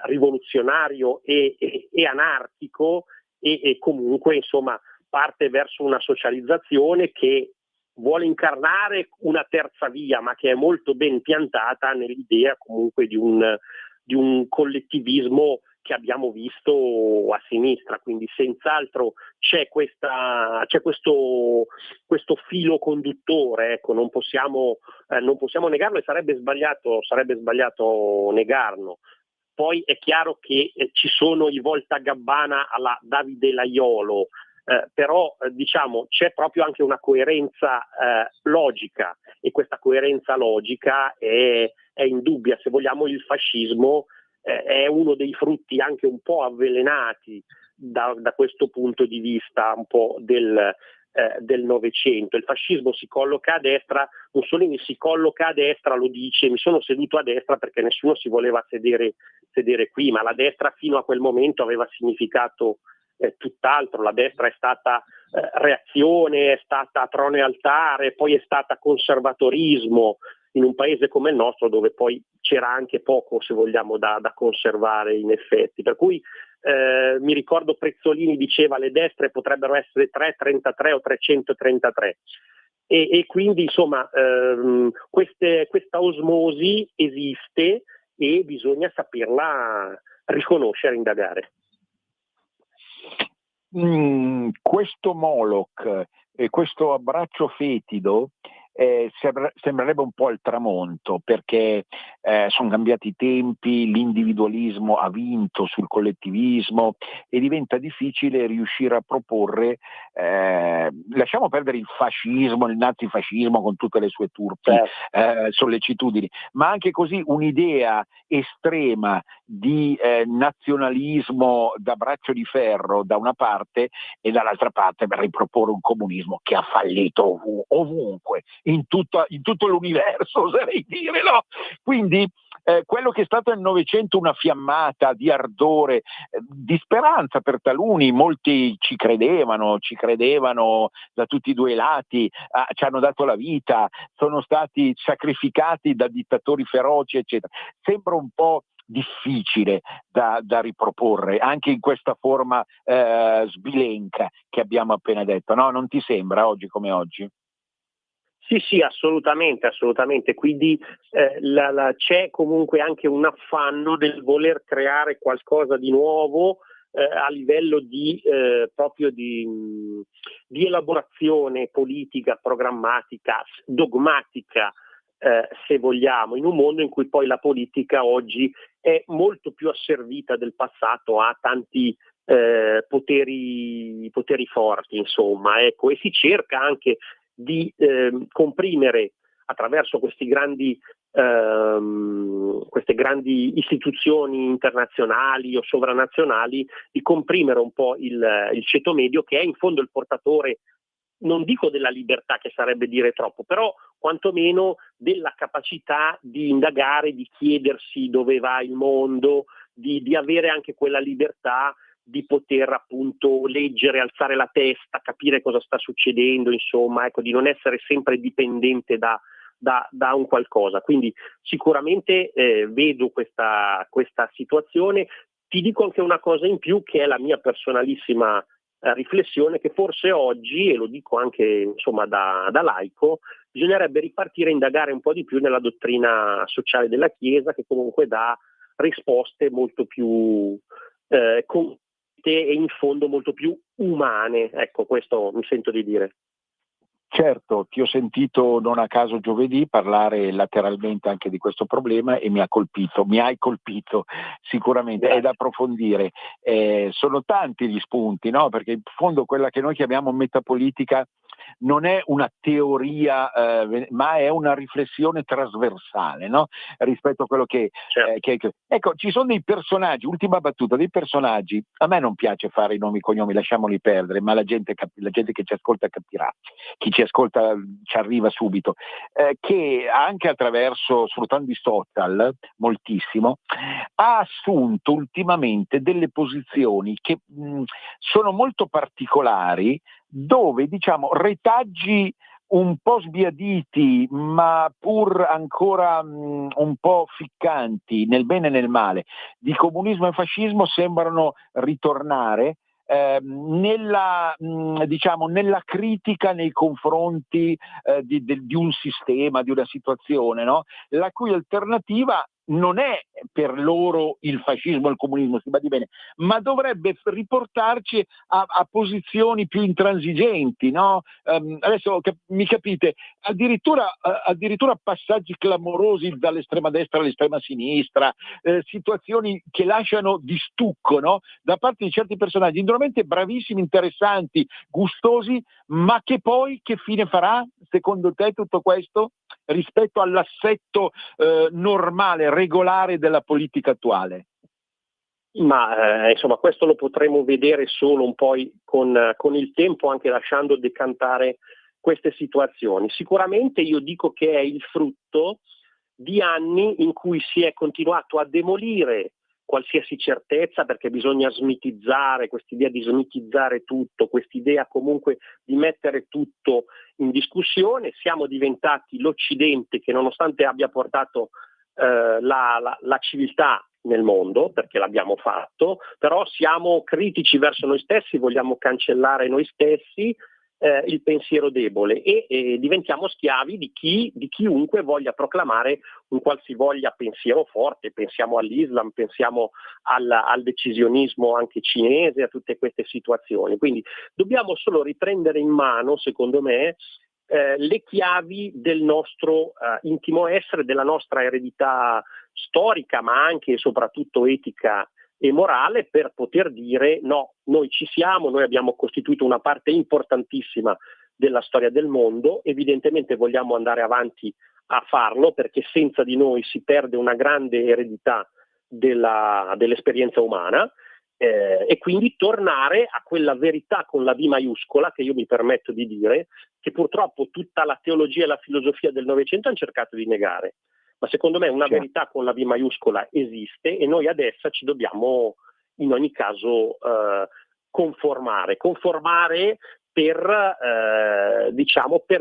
Speaker 9: rivoluzionario e anarchico e comunque insomma parte verso una socializzazione che vuole incarnare una terza via, ma che è molto ben piantata nell'idea comunque di un collettivismo che abbiamo visto a sinistra. Quindi senz'altro c'è questo filo conduttore, ecco, non possiamo negarlo, e sarebbe sbagliato negarlo. Poi è chiaro che ci sono i voltagabbana alla Davide Laiolo, però c'è proprio anche una coerenza logica, e questa coerenza logica è indubbia. Se vogliamo, il fascismo è uno dei frutti anche un po' avvelenati da questo punto di vista un po' del Novecento. Il fascismo si colloca a destra, Mussolini si colloca a destra, lo dice: mi sono seduto a destra perché nessuno si voleva sedere qui, ma la destra fino a quel momento aveva significato tutt'altro. La destra è stata reazione, è stata trone e altare, poi è stata conservatorismo, in un paese come il nostro dove poi c'era anche poco, se vogliamo, da conservare in effetti. Per cui mi ricordo Prezzolini diceva: le destre potrebbero essere 333 o 333. E quindi insomma questa osmosi esiste e bisogna saperla riconoscere, indagare.
Speaker 8: Questo Moloch e questo abbraccio fetido sembrerebbe un po' il tramonto, perché sono cambiati i tempi, l'individualismo ha vinto sul collettivismo e diventa difficile riuscire a proporre, lasciamo perdere il fascismo, il nazifascismo con tutte le sue turpi sollecitudini, ma anche così un'idea estrema di nazionalismo da braccio di ferro da una parte e dall'altra parte per riproporre un comunismo che ha fallito ovunque, in tutto l'universo, oserei dire, no? Quindi quello che è stato nel Novecento una fiammata di ardore, di speranza per taluni, molti ci credevano da tutti i due i lati, ci hanno dato la vita, sono stati sacrificati da dittatori feroci, eccetera. Sembra un po' difficile da riproporre anche in questa forma sbilenca che abbiamo appena detto, no? Non ti sembra oggi come oggi?
Speaker 9: Sì, assolutamente. Quindi c'è comunque anche un affanno del voler creare qualcosa di nuovo a livello proprio di elaborazione politica, programmatica, dogmatica, se vogliamo, in un mondo in cui poi la politica oggi è molto più asservita del passato a tanti poteri forti, insomma, ecco, e si cerca anche di comprimere attraverso queste grandi istituzioni internazionali o sovranazionali, di comprimere un po' il ceto medio, che è in fondo il portatore, non dico della libertà, che sarebbe dire troppo, però quantomeno della capacità di indagare, di chiedersi dove va il mondo, di avere anche quella libertà di poter appunto leggere, alzare la testa, capire cosa sta succedendo, insomma, ecco, di non essere sempre dipendente da un qualcosa. Quindi sicuramente vedo questa situazione. Ti dico anche una cosa in più, che è la mia personalissima riflessione, che forse oggi, e lo dico anche insomma da laico, bisognerebbe ripartire a indagare un po' di più nella dottrina sociale della Chiesa, che comunque dà risposte molto più concrete e in fondo molto più umane. Ecco, questo mi sento di dire.
Speaker 8: Certo, ti ho sentito non a caso giovedì parlare lateralmente anche di questo problema e mi hai colpito sicuramente. Grazie. È da approfondire. Sono tanti gli spunti, no? Perché in fondo quella che noi chiamiamo metapolitica non è una teoria, ma è una riflessione trasversale, no? Rispetto a quello che, certo. Ecco, ci sono dei personaggi, ultima battuta, dei personaggi, a me non piace fare i nomi e cognomi, lasciamoli perdere, ma la gente che ci ascolta capirà, chi ci ascolta ci arriva subito, che anche attraverso, sfruttando i social, moltissimo, ha assunto ultimamente delle posizioni che sono molto particolari, dove diciamo retaggi un po' sbiaditi ma pur ancora un po' ficcanti nel bene e nel male di comunismo e fascismo sembrano ritornare nella critica nei confronti di un sistema, di una situazione, no? La cui alternativa non è per loro il fascismo e il comunismo, si badi bene, ma dovrebbe riportarci a posizioni più intransigenti, no? Adesso mi capite, addirittura passaggi clamorosi dall'estrema destra all'estrema sinistra, situazioni che lasciano di stucco, no? Da parte di certi personaggi, indubbiamente bravissimi, interessanti, gustosi, ma che poi che fine farà, secondo te, tutto questo rispetto all'assetto normale, regolare della politica attuale?
Speaker 9: Ma insomma, questo lo potremo vedere solo un po' con il tempo, anche lasciando decantare queste situazioni. Sicuramente io dico che è il frutto di anni in cui si è continuato a demolire qualsiasi certezza, perché bisogna smitizzare, quest'idea di smitizzare tutto, quest'idea comunque di mettere tutto in discussione. Siamo diventati l'Occidente che, nonostante abbia portato la civiltà nel mondo, perché l'abbiamo fatto, però siamo critici verso noi stessi, vogliamo cancellare noi stessi, il pensiero debole, e diventiamo schiavi di chiunque voglia proclamare un qualsivoglia pensiero forte. Pensiamo all'Islam, pensiamo al decisionismo anche cinese, a tutte queste situazioni. Quindi dobbiamo solo riprendere in mano, secondo me, le chiavi del nostro intimo essere, della nostra eredità storica, ma anche e soprattutto etica e morale, per poter dire no, noi ci siamo, noi abbiamo costituito una parte importantissima della storia del mondo, evidentemente vogliamo andare avanti a farlo, perché senza di noi si perde una grande eredità dell'esperienza umana, e quindi tornare a quella verità con la V maiuscola, che io mi permetto di dire, che purtroppo tutta la teologia e la filosofia del Novecento hanno cercato di negare. Ma secondo me una verità con la V maiuscola esiste, e noi ad essa ci dobbiamo in ogni caso conformare per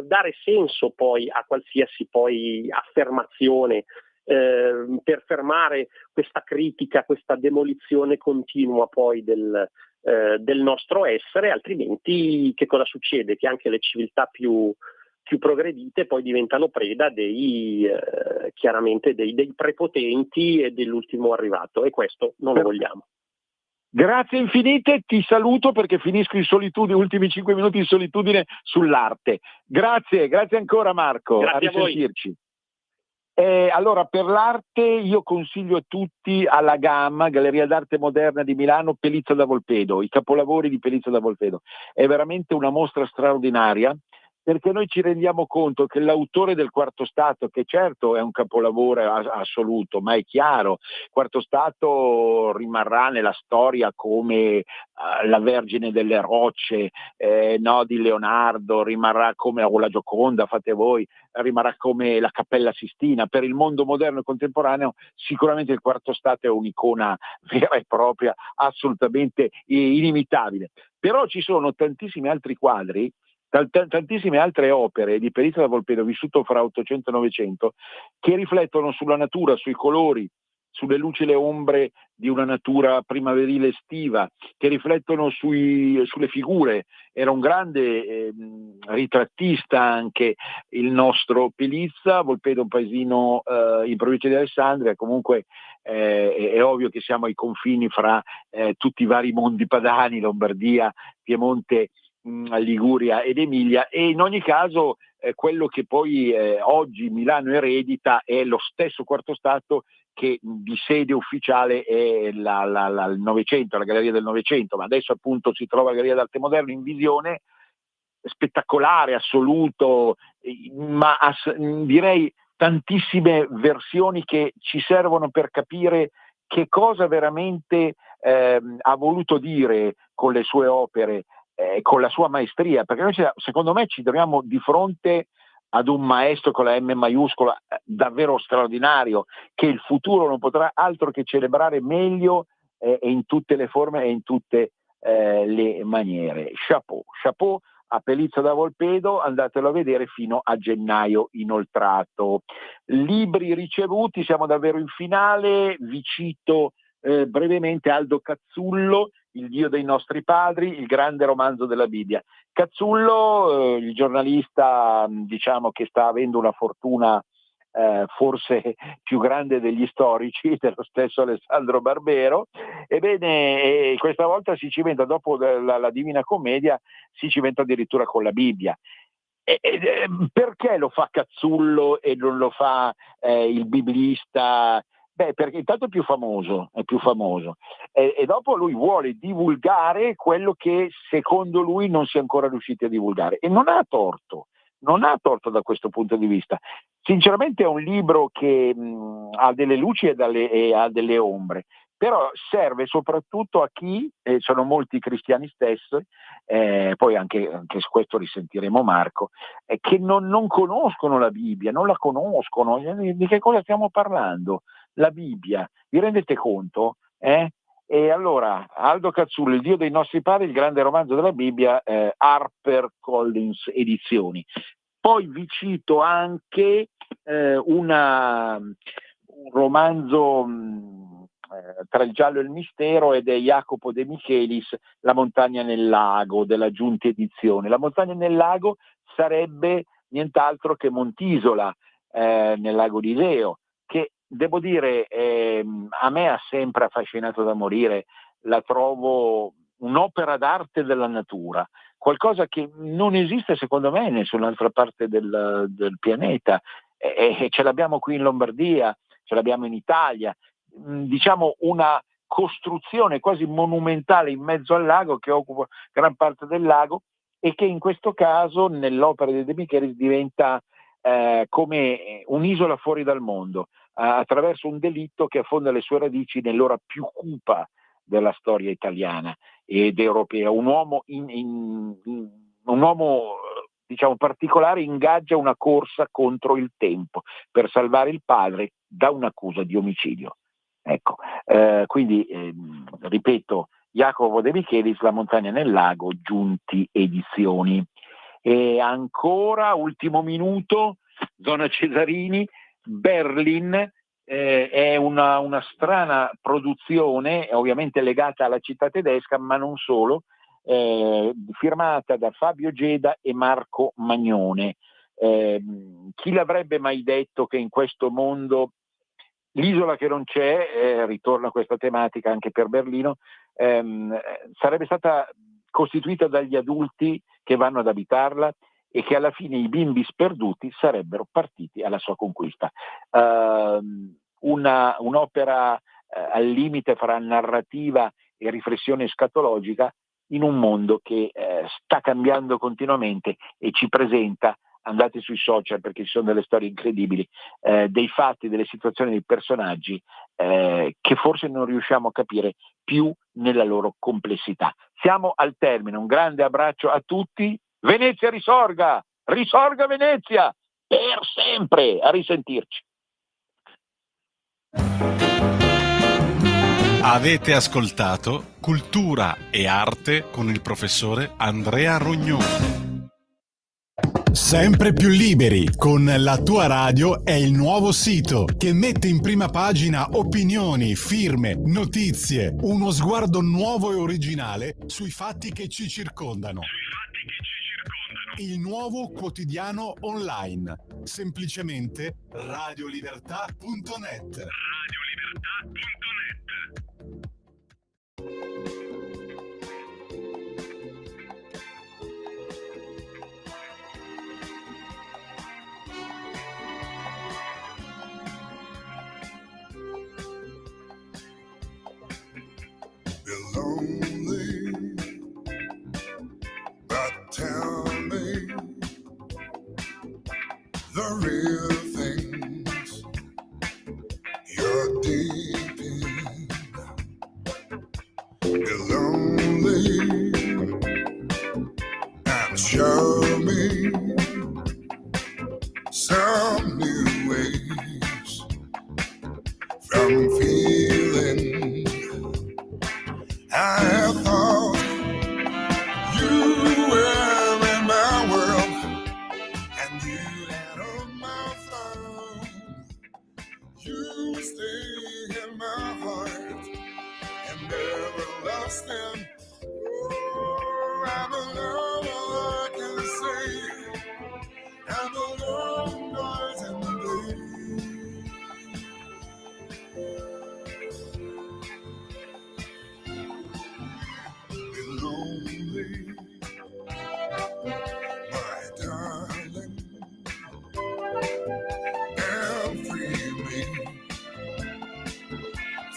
Speaker 9: dare senso poi a qualsiasi poi affermazione, per fermare questa critica, questa demolizione continua poi del nostro essere. Altrimenti che cosa succede? Che anche le civiltà più progredite poi diventano preda chiaramente dei prepotenti e dell'ultimo arrivato, e questo non lo vogliamo.
Speaker 8: Grazie infinite, ti saluto perché finisco in solitudine, ultimi 5 minuti in solitudine sull'arte. Grazie ancora Marco,
Speaker 9: grazie
Speaker 8: a risentirci. Allora, per l'arte io consiglio a tutti alla Gamma, Galleria d'Arte Moderna di Milano, Pelizza da Volpedo, i capolavori di Pelizza da Volpedo. È veramente una mostra straordinaria, perché noi ci rendiamo conto che l'autore del Quarto Stato, che certo è un capolavoro assoluto, ma è chiaro, Quarto Stato rimarrà nella storia come la Vergine delle Rocce, di Leonardo, rimarrà come la Gioconda, fate voi, rimarrà come la Cappella Sistina. Per il mondo moderno e contemporaneo sicuramente il Quarto Stato è un'icona vera e propria, assolutamente inimitabile. Però ci sono tantissimi altri quadri, tantissime altre opere di Pelizza da Volpedo, vissuto fra 800 e 900, che riflettono sulla natura, sui colori, sulle luci e le ombre di una natura primaverile estiva, che riflettono sulle figure. Era un grande ritrattista anche il nostro Pelizza. Volpedo è un paesino in provincia di Alessandria, comunque è ovvio che siamo ai confini fra tutti i vari mondi padani, Lombardia, Piemonte, Liguria ed Emilia, e in ogni caso quello che poi oggi Milano eredita è lo stesso Quarto Stato che di sede ufficiale è il Novecento, la Galleria del Novecento, ma adesso appunto si trova la Galleria d'Arte Moderna in visione, spettacolare, assoluto, ma direi tantissime versioni che ci servono per capire che cosa veramente ha voluto dire con le sue opere, con la sua maestria, perché noi secondo me ci troviamo di fronte ad un maestro con la M maiuscola davvero straordinario, che il futuro non potrà altro che celebrare meglio e in tutte le forme e in tutte le maniere. Chapeau a Pelizza da Volpedo, andatelo a vedere fino a gennaio inoltrato. Libri ricevuti, siamo davvero in finale, vi cito brevemente Aldo Cazzullo, Il Dio dei nostri padri, il grande romanzo della Bibbia. Cazzullo, il giornalista diciamo che sta avendo una fortuna forse più grande degli storici, dello stesso Alessandro Barbero. Ebbene, questa volta si cimenta, dopo la Divina Commedia, si cimenta addirittura con la Bibbia. Perché lo fa Cazzullo e non lo fa il biblista? Perché intanto è più famoso, e dopo lui vuole divulgare quello che secondo lui non si è ancora riusciti a divulgare, e non ha torto da questo punto di vista. Sinceramente è un libro che ha delle luci e ha delle ombre, però serve soprattutto a chi, sono molti cristiani stessi, poi anche su questo risentiremo Marco, che non conoscono la Bibbia, non la conoscono. Di che cosa stiamo parlando? La Bibbia, vi rendete conto? E allora, Aldo Cazzullo, Il Dio dei nostri padri, il grande romanzo della Bibbia, HarperCollins Edizioni. Poi vi cito anche un romanzo tra il giallo e il mistero, ed è Jacopo De Michelis, La montagna nel lago, della Giunti Edizione. La montagna nel lago sarebbe nient'altro che Montisola nel lago di Iseo, che devo dire a me ha sempre affascinato da morire. La trovo un'opera d'arte della natura. qualcosa che non esiste secondo me in nessun'altra parte del pianeta, e ce l'abbiamo qui in Lombardia, ce l'abbiamo in Italia, diciamo una costruzione quasi monumentale in mezzo al lago che occupa gran parte del lago e che in questo caso nell'opera di De Michelis diventa come un'isola fuori dal mondo, attraverso un delitto che affonda le sue radici nell'ora più cupa della storia italiana ed europea. Un uomo diciamo particolare ingaggia una corsa contro il tempo per salvare il padre da un'accusa di omicidio. Ecco, quindi ripeto, Jacopo De Michelis, La montagna nel lago, Giunti Edizioni. E ancora, ultimo minuto, Zona Cesarini, Berlin, è una strana produzione, ovviamente legata alla città tedesca, ma non solo, firmata da Fabio Geda e Marco Magnone. Chi l'avrebbe mai detto che in questo mondo l'isola che non c'è, ritorna questa tematica anche per Berlino, sarebbe stata costituita dagli adulti che vanno ad abitarla e che alla fine i bimbi sperduti sarebbero partiti alla sua conquista. Un'opera al limite fra narrativa e riflessione escatologica in un mondo che sta cambiando continuamente e ci presenta, andate sui social perché ci sono delle storie incredibili, dei fatti, delle situazioni, dei personaggi che forse non riusciamo a capire più nella loro complessità. Siamo al termine, un grande abbraccio a tutti. Venezia risorga Venezia per sempre, a risentirci.
Speaker 1: Avete ascoltato Cultura e Arte con il professore Andrea Rognoni.
Speaker 3: Sempre più liberi con La tua radio è il nuovo sito che mette in prima pagina opinioni, firme, notizie, uno sguardo nuovo e originale sui fatti che ci circondano. Il nuovo quotidiano online, semplicemente radiolibertà.net.
Speaker 12: Lonely, but tell me the real things you're deep in. You're lonely, and show me some new ways from feeling. I thought you were in my world, and you had on my throne. You stay in my heart, and never lost in. Oh, I'm alone, all I can say. I'm alone, night and day. Lonely, my darling, and free me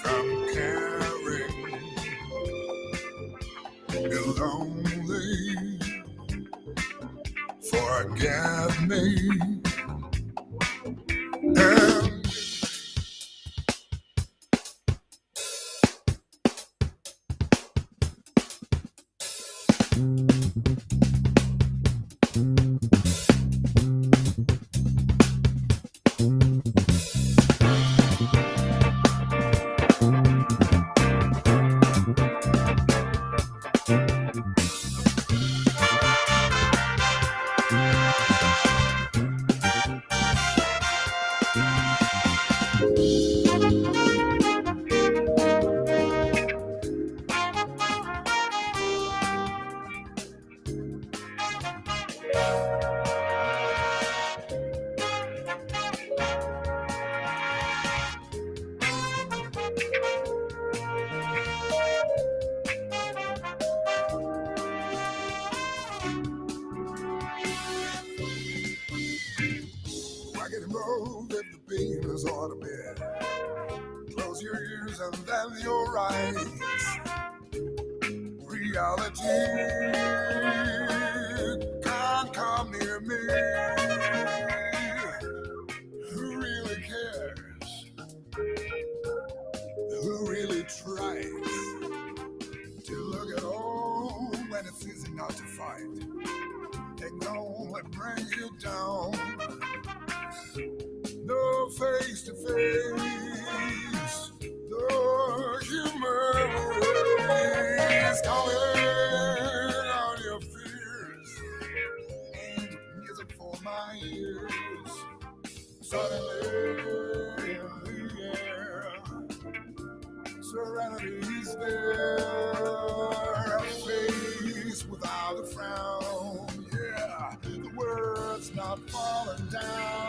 Speaker 12: from caring. You're lonely, forget me. close your ears and then your eyes. Reality can't come near me. Who really cares? Who really tries to look at home when it's easy not to fight? They can only bring you down. No face to face, no human race. Calling out your fears ain't music for my ears. Suddenly in the air, serenity's there. A face without a frown. Yeah, the world's not falling down.